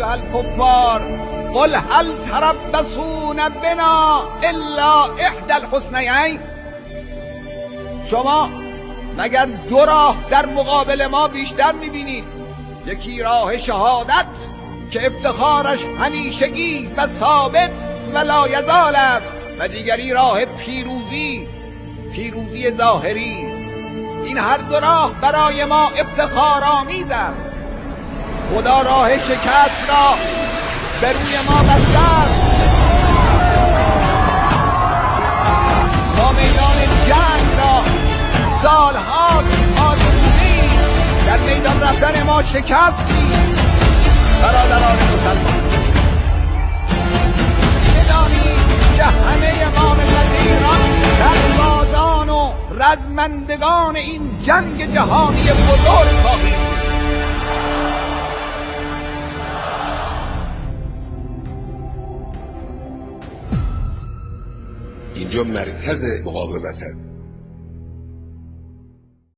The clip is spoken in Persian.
ایها الکفار قل هل تربصون بنا الا احدى الحسنیین، شما مگر دو راه در مقابل ما بیشتر میبینید؟ یکی راه شهادت که افتخارش همیشگی و ثابت و لایزال است، و دیگری راه پیروزی ظاهری. این هر دو راه برای ما افتخارآمیز است. خدا راه شکست را به روی ما بسته است. ما میدان جنگ را سالها آزمودیم، در میدان رفتن ما شکستیم. برادران مسلمان، بدانید که همه ما ملت ایران سربازان و رزمندگان این جنگ جهانی بزرگ خواهیم بود. اینجا مرکز مقاومت است.